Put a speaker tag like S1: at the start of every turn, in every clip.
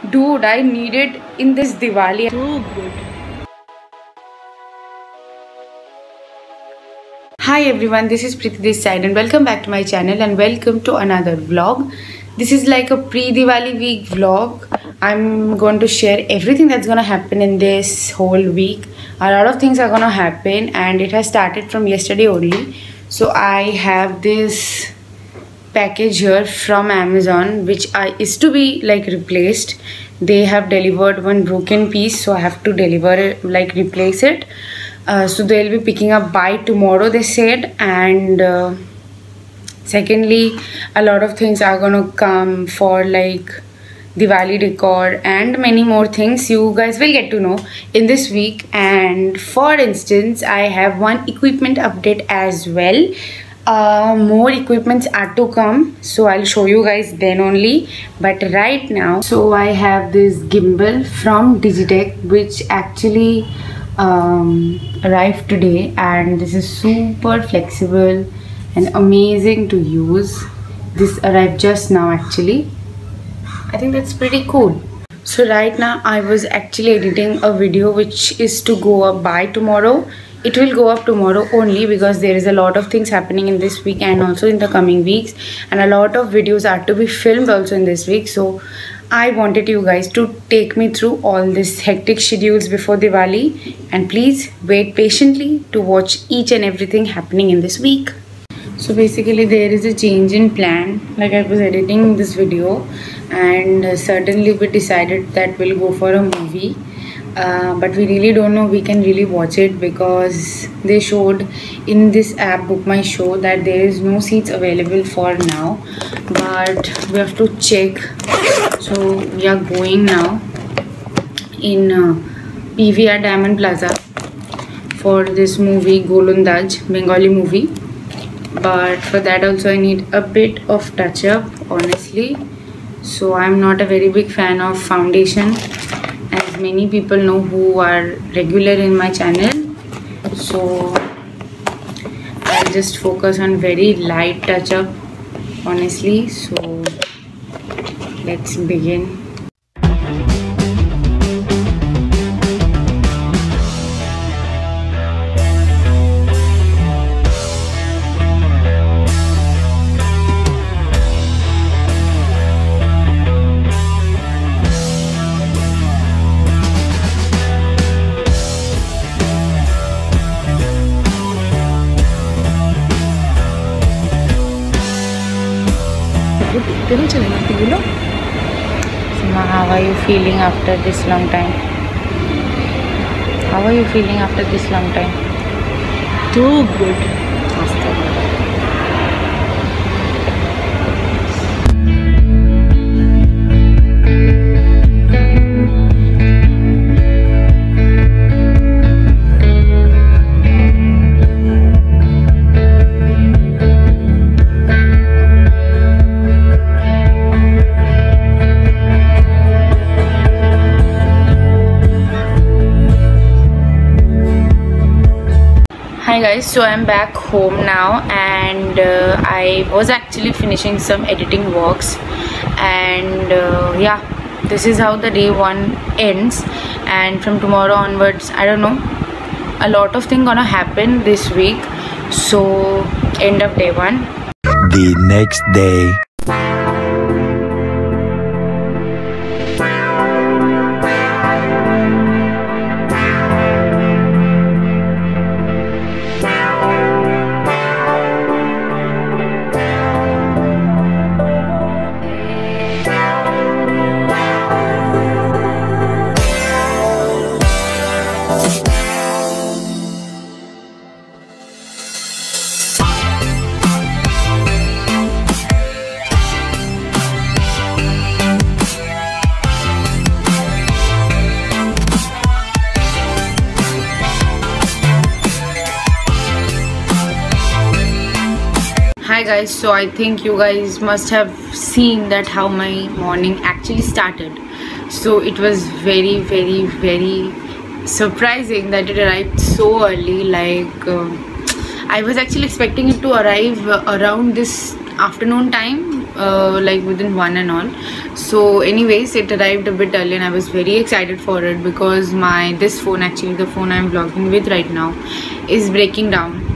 S1: Dude, I need it in this Diwali.
S2: So good.
S1: Hi everyone, this is Preeti this side and welcome back to my channel and welcome to another vlog. This is like a pre-Diwali week vlog. I'm going to share everything that's gonna happen in this whole week. A lot of things are gonna happen and it has started from yesterday only. So I have this package here from Amazon which is to be like replaced. They have delivered one broken piece, so I have to deliver it, like replace it. So they'll be picking up by tomorrow, they said. And secondly, a lot of things are gonna come for like Diwali decor and many more things you guys will get to know in this week. And for instance, I have one equipment update as well. More equipments are to come, so I'll show you guys then only. But right now, so I have this gimbal from Digitech which actually arrived today, and this is super flexible and amazing to use. This arrived just now actually. I think that's pretty cool. So right now I was actually editing a video which is to go up by tomorrow. It will go up tomorrow only because there is a lot of things happening in this week and also in the coming weeks, and a lot of videos are to be filmed also in this week. So I wanted you guys to take me through all these hectic schedules before Diwali, and please wait patiently to watch each and everything happening in this week. So basically there is a change in plan. Like I was editing this video and suddenly we decided that we'll go for a movie. But we really don't know we can really watch it because they showed in this app Book My Show that there is no seats available for now, but we have to check. So we are going now in PVR Diamond Plaza for this movie Golundaj, Bengali movie. But for that also I need a bit of touch up, honestly. So I'm not a very big fan of foundation, as many people know who are regular in my channel. So I'll just focus on very light touch up, honestly. So let's begin. So now how are you feeling after this long time? How are you feeling after this long time?
S2: Too good.
S1: Hi guys, so I'm back home now, and I was actually finishing some editing works, and yeah, this is how the day one ends. And from tomorrow onwards, I don't know, a lot of things gonna happen this week. So end of day one.
S3: The next day.
S1: Hi guys, so I think you guys must have seen that how my morning actually started. So it was very surprising that it arrived so early. I was actually expecting it to arrive around this afternoon time, like within 1 and all. So anyways, it arrived a bit early and I was very excited for it because this phone, actually the phone I'm vlogging with right now, is breaking down.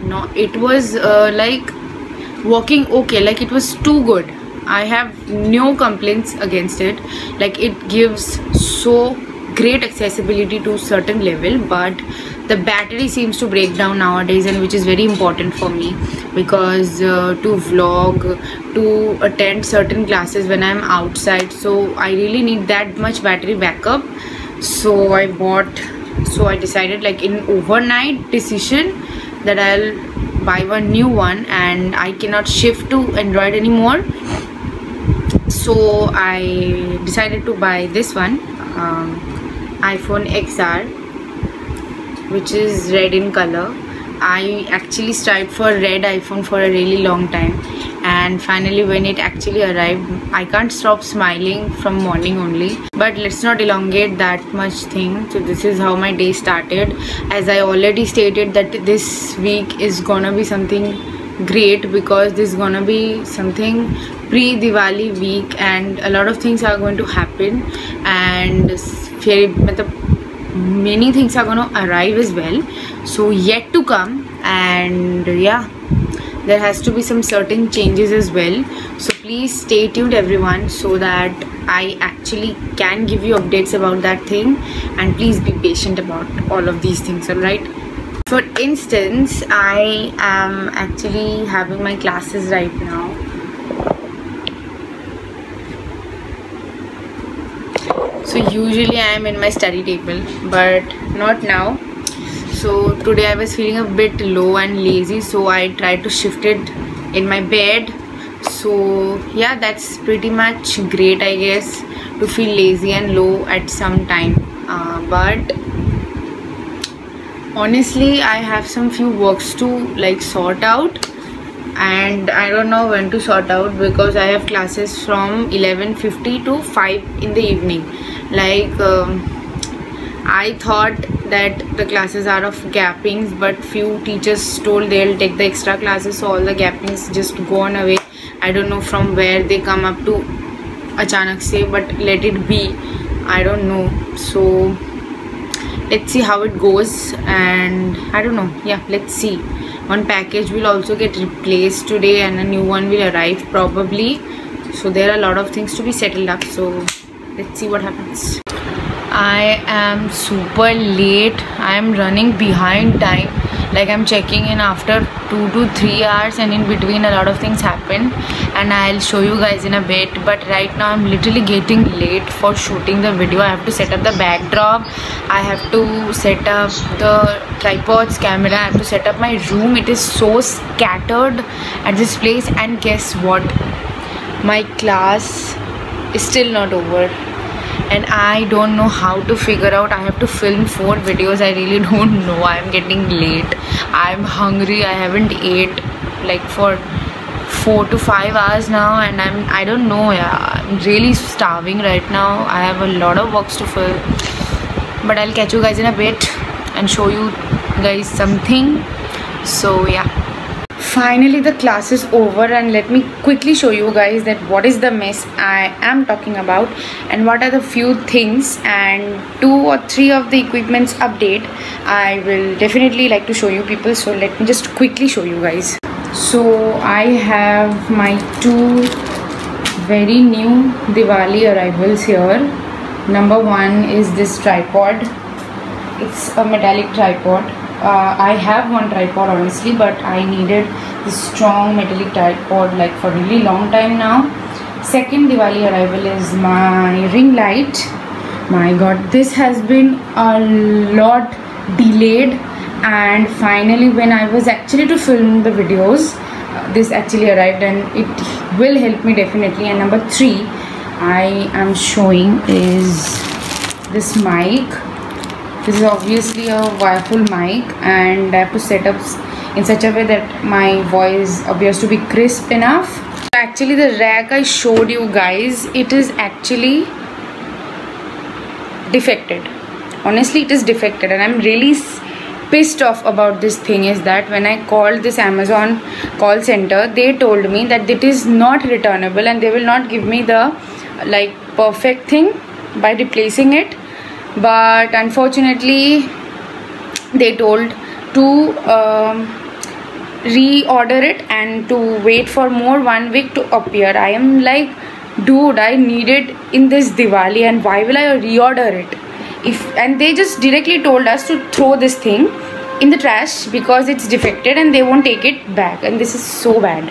S1: No, it was like working okay, like it was too good. I have no complaints against it. Like, it gives so great accessibility to certain level, but the battery seems to break down nowadays, and which is very important for me because to vlog, to attend certain classes when I'm outside, so I really need that much battery backup. So I decided, like, in overnight decision, that I'll buy one new one, and I cannot shift to Android anymore. So I decided to buy this one, iPhone XR, which is red in color. I actually strived for red iPhone for a really long time, and finally when it actually arrived, I can't stop smiling from morning only. But let's not elongate that much thing. So this is how my day started. As I already stated, that this week is gonna be something great because this is gonna be something pre-Diwali week, and a lot of things are going to happen, and many things are going to arrive as well, so yet to come. And yeah, there has to be some certain changes as well, so please stay tuned everyone, so that I actually can give you updates about that thing, and please be patient about all of these things. All right, for instance, I am actually having my classes right now. So usually I am in my study table, but not now. So today I was feeling a bit low and lazy, so I tried to shift it in my bed. So yeah, that's pretty much great, I guess, to feel lazy and low at some time. But honestly, I have some few works to like sort out, and I don't know when to sort out because I have classes from 11:50 to 5 in the evening. Like I thought that the classes are of gappings, but few teachers told they'll take the extra classes, so all the gappings just gone away. I don't know from where they come up to achanak se, but let it be. I don't know. So let's see how it goes, and I don't know. Yeah, let's see. One package will also get replaced today and a new one will arrive probably. So there are a lot of things to be settled up, so let's see what happens. I am super late. I am running behind time. Like, I'm checking in after 2 to 3 hours, and in between a lot of things happened, and I'll show you guys in a bit. But right now I'm literally getting late for shooting the video. I have to set up the backdrop, I have to set up the tripods, camera, I have to set up my room. It is so scattered at this place, and guess what, my class is still not over, and I don't know how to figure out. I have to film 4 videos. I really don't know. I am getting late. I'm hungry. I haven't ate like for 4 to 5 hours now, and I don't know. Yeah, I'm really starving right now. I have a lot of works to film, but I'll catch you guys in a bit and show you guys something. So yeah, finally the class is over, and let me quickly show you guys that what is the mess I am talking about, and what are the few things and 2 or 3 of the equipments update I will definitely like to show you people. So let me just quickly show you guys. So I have my 2 very new Diwali arrivals here. Number 1 is this tripod. It's a metallic tripod. I have one tripod honestly, but I needed this strong metallic tripod like for a really long time now. Second Diwali arrival is my ring light. My god, this has been a lot delayed, and finally when I was actually to film the videos, this actually arrived, and it will help me definitely. And number 3 I am showing is this mic. This is obviously a wireful mic, and I have to set up in such a way that my voice appears to be crisp enough. Actually, the rack I showed you guys, it is actually defected. Honestly, it is defected, and I'm really pissed off about this thing is that when I called this Amazon call center, they told me that it is not returnable and they will not give me the like perfect thing by replacing it. But unfortunately they told to reorder it and to wait for more 1 week to appear. I am like, dude, I need it in this Diwali and why will I reorder it? And they just directly told us to throw this thing in the trash because it's defected and they won't take it back, and this is so bad.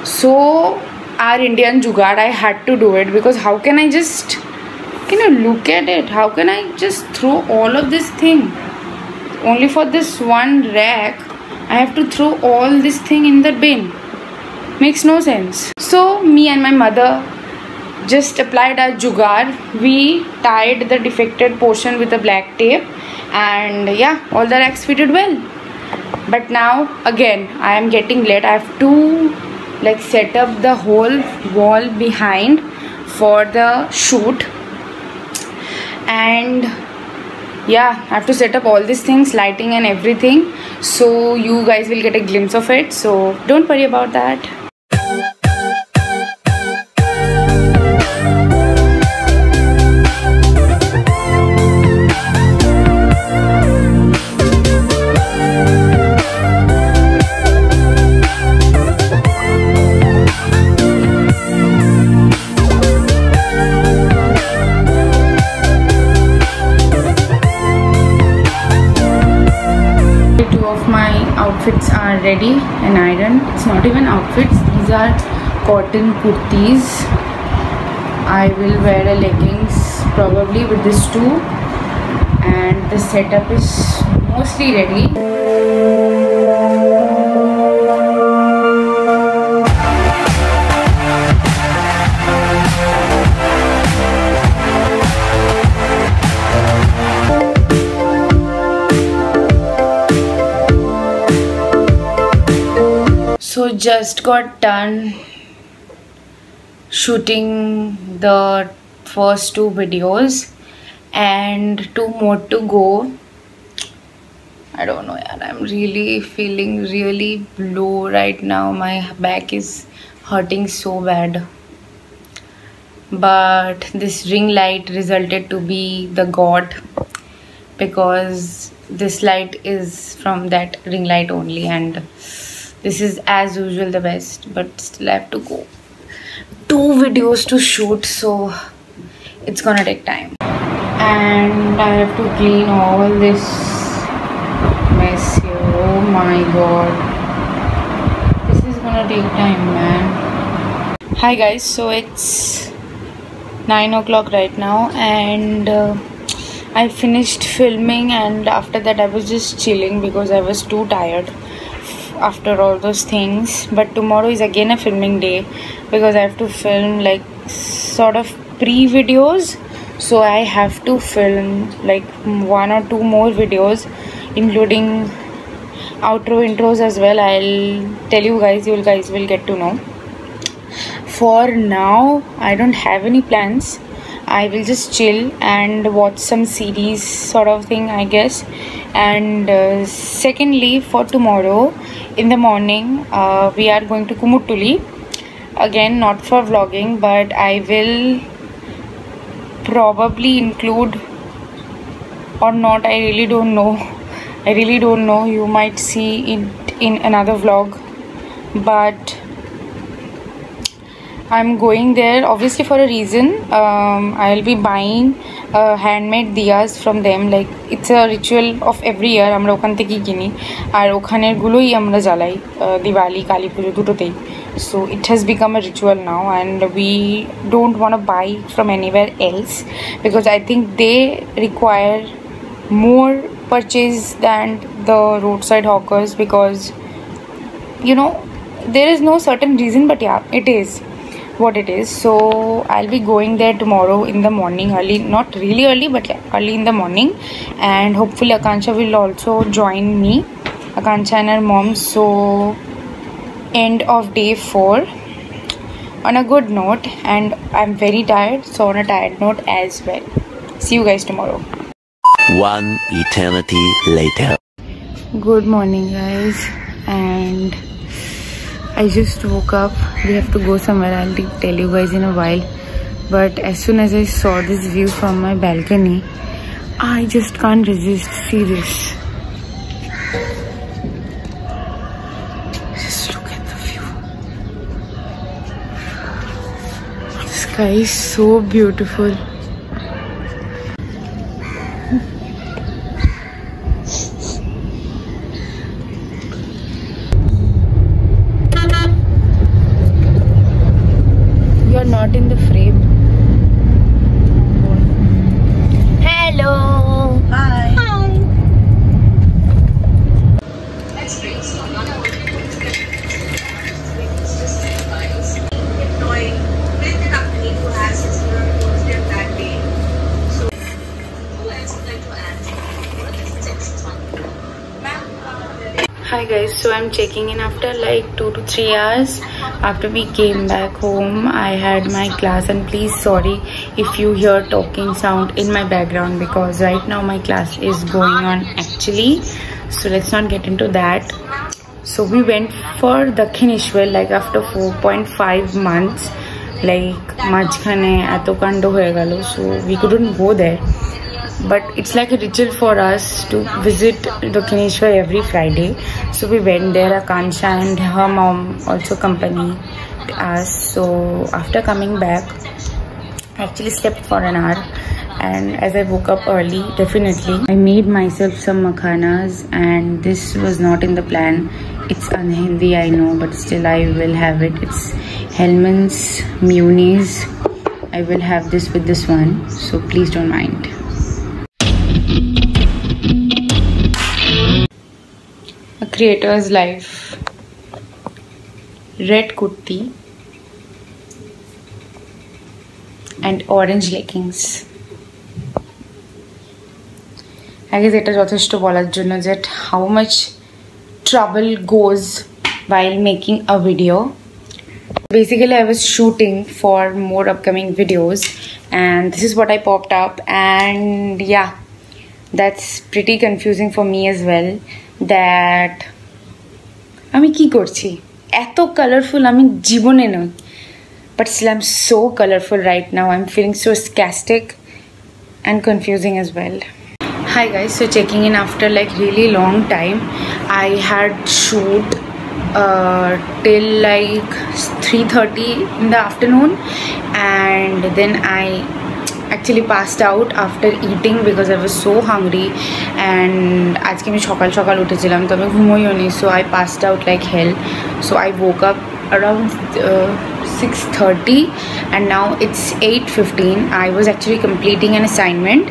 S1: So our Indian jugaad, I had to do it, because how can I just, look at it, how can I just throw all of this thing only for this one rack? I have to throw all this thing in the bin. Makes no sense. So me and my mother just applied our jugaad. We tied the defected portion with a black tape, and yeah, all the racks fitted well. But now again I am getting late. I have to like set up the whole wall behind for the shoot, and yeah, I have to set up all these things, lighting and everything, so you guys will get a glimpse of it, so don't worry about that. 2 of my outfits are ready and ironed. It's not even outfits, these are cotton kurtis. I will wear a leggings probably with this too, and the setup is mostly ready. So just got done shooting the first 2 videos and 2 more to go. I don't know, yaar, I'm really feeling really low right now. My back is hurting so bad. But this ring light resulted to be the god, because this light is from that ring light only, and this is as usual the best, but still I have to go 2 videos to shoot, so it's gonna take time. And I have to clean all this mess here. Oh my god, this is gonna take time, man. Hi guys, so it's 9 o'clock right now, and I finished filming, and after that I was just chilling because I was too tired after all those things. But tomorrow is again a filming day because I have to film like sort of pre-videos, so I have to film like 1 or 2 more videos, including outro intros as well. I'll tell you guys, you guys will get to know. For now I don't have any plans. I will just chill and watch some series sort of thing, I guess. And secondly, for tomorrow in the morning we are going to Kumutuli again, not for vlogging, but I will probably include or not, I really don't know, you might see it in another vlog. But I'm going there obviously for a reason. I'll be buying handmade diyas from them. Like it's a ritual of every year. আমরা ওখান থেকেই কিনি আর ওখানের গুলোই আমরা জ্বালাই দিওয়ালি কালী পুজো দুটোতেই. So it has become a ritual now, and we don't want to buy from anywhere else because I think they require more purchase than the roadside hawkers, because you know there is no certain reason, but yeah, it is what it is. So I'll be going there tomorrow in the morning, early, not really early, but yeah, early in the morning, and hopefully Akansha will also join me, Akansha and her mom. So end of day 4 on a good note, and I'm very tired, so on a tired note as well. See you guys tomorrow.
S3: 1 eternity later.
S1: Good morning guys, and I just woke up. We have to go somewhere. I'll tell you guys in a while, but as soon as I saw this view from my balcony, I just can't resist. See this. Just look at the view. The sky is so beautiful. You're not in the frame. Hello. Hi. Hi. Hi guys, so I'm checking in after like 2 to 3 hours. After we came back home, I had my class, and please sorry if you hear talking sound in my background because right now my class is going on actually. So let's not get into that. So we went for Dakhineshwar like after 4.5 months. Like majkhane eto kando hoye gelo, so we couldn't go there. But it's like a ritual for us to visit Dakhineshwar every Friday. So we went there. Akansha and her mom also accompanied us. So after coming back, I actually slept for an hour. And as I woke up early, definitely, I made myself some makhanas. And this was not in the plan. It's unhealthy, I know, but still I will have it. It's Hellmann's mayonnaise. I will have this with this one. So please don't mind. A creator's life. Red kurti and orange leggings. I guess it is যথেষ্ট বলার জন্য that how much trouble goes while making a video. Basically, I was shooting for more upcoming videos, and this is what I popped up, and yeah, that's pretty confusing for me as well. That আমি কি করছি এত colourful আমি জীবনে নই, but still I'm so colorful right now. I'm feeling so sarcastic and confusing as well. Hi guys, so checking in after like really long time. I had shoot till like 3:30 in the afternoon, and then I actually passed out after eating because I was so hungry, and আজকে আমি সকাল সকাল উঠেছিলাম তো আমি ঘুমোইও নি, so I passed out like hell. So I woke up around 6:30 and now it's 8:15. I was actually completing an assignment,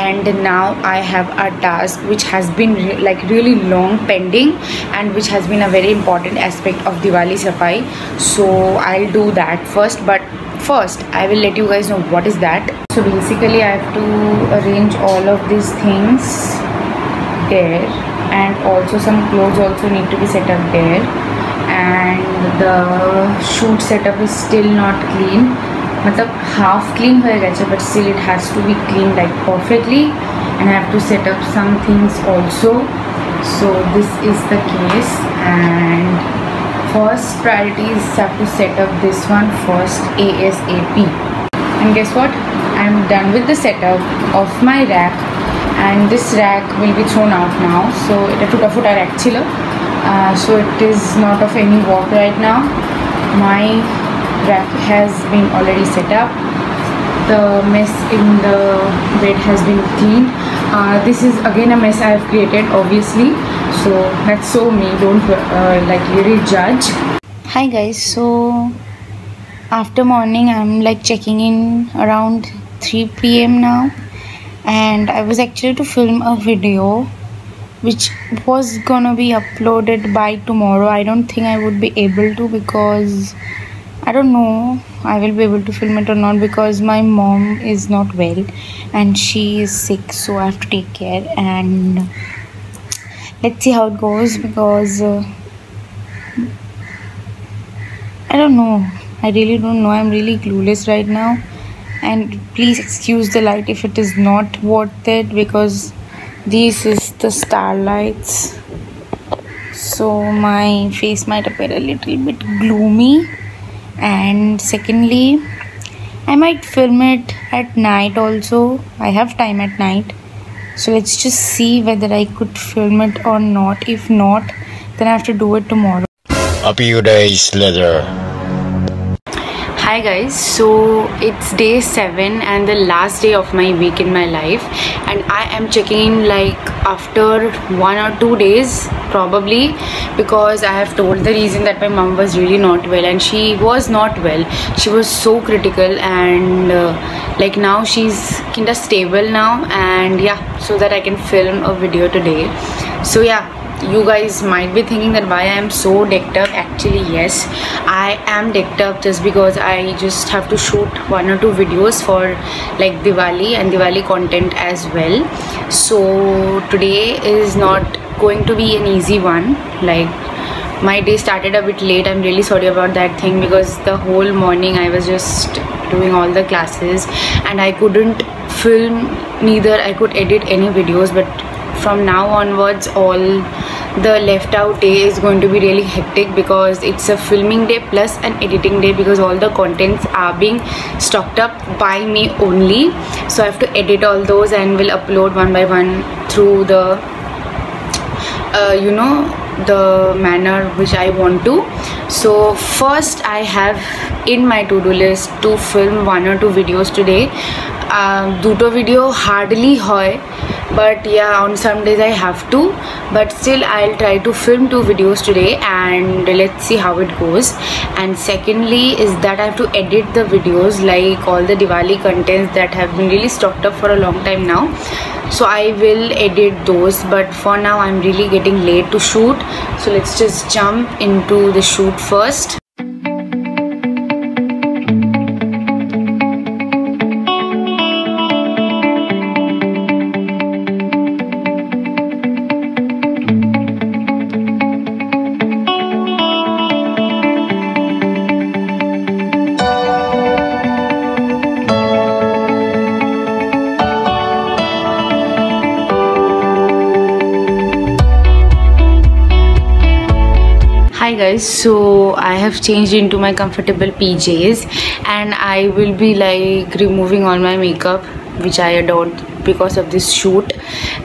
S1: and now I have a task which has been like really long pending and which has been a very important aspect of Diwali Safai. So I'll do that first, but first I will let you guys know what is that. So basically I have to arrange all of these things there, and also some clothes also need to be set up there, and the shoot setup is still not clean. मतलब half clean हो गया है, but still it has to be cleaned like perfectly, and I have to set up some things also. So this is the case, and first priority is have to set up this one first ASAP. And guess what? I'm done with the setup of my rack, and this rack will be thrown out now. So so it is not of any work right now. My rack has been already set up. The mess in the bed has been cleaned. This is again a mess I have created, obviously, so that's so me. Don't like really judge. Hi guys, so after morning I'm like checking in around 3 PM now, and I was actually to film a video which was gonna be uploaded by tomorrow. I don't think I would be able to, because I don't know I will be able to film it or not, because my mom is not well and she is sick, so I have to take care, and let's see how it goes, because I don't know. I really don't know. I'm really clueless right now, and please excuse the light if it is not worth it, because this is the starlights so my face might appear a little bit gloomy, and secondly I might film it at night also. I have time at night, so let's just see whether I could film it or not. If not, then I have to do it tomorrow.
S3: A few days later.
S1: Hi guys, so it's day 7 and the last day of my week in my life, and I am checking in like after 1 or 2 days probably, because I have told the reason that my mom was really not well, and she was not well. She was so critical, and like now she's kinda stable now, and yeah, so that I can film a video today. So yeah, you guys might be thinking that why I am so decked up. Actually yes, I am decked up just because I just have to shoot 1 or 2 videos for like Diwali and Diwali content as well. So today is not going to be an easy one. Like my day started a bit late. I'm really sorry about that thing, because the whole morning I was just doing all the classes and I couldn't film, neither I could edit any videos. But from now onwards, all the left out day is going to be really hectic, because it's a filming day plus an editing day, because all the contents are being stocked up by me only. So I have to edit all those and will upload one by one through the you know, the manner which I want to. So first I have in my to-do list to film 1 or 2 videos today. Duto video hardly hoy, but yeah, on some days I have to, but still I'll try to film 2 videos today, and let's see how it goes. And secondly is that I have to edit the videos, like all the Diwali contents that have been really stocked up for a long time now. So I will edit those, but for now I'm really getting late to shoot, so let's just jump into the shoot first. Hi guys, so I have changed into my comfortable PJs, and I will be like removing all my makeup which I adored because of this shoot.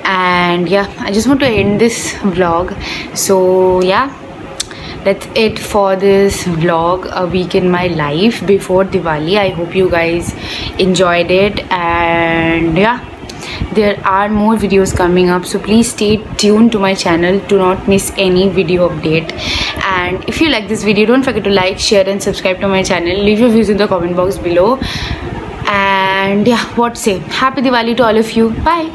S1: And yeah, I just want to end this vlog. So yeah, that's it for this vlog, a week in my life before Diwali. I hope you guys enjoyed it, and yeah, there are more videos coming up, so please stay tuned to my channel to not miss any video update. And if you like this video, don't forget to like, share and subscribe to my channel. Leave your views in the comment box below, and yeah, what say, happy Diwali to all of you. Bye.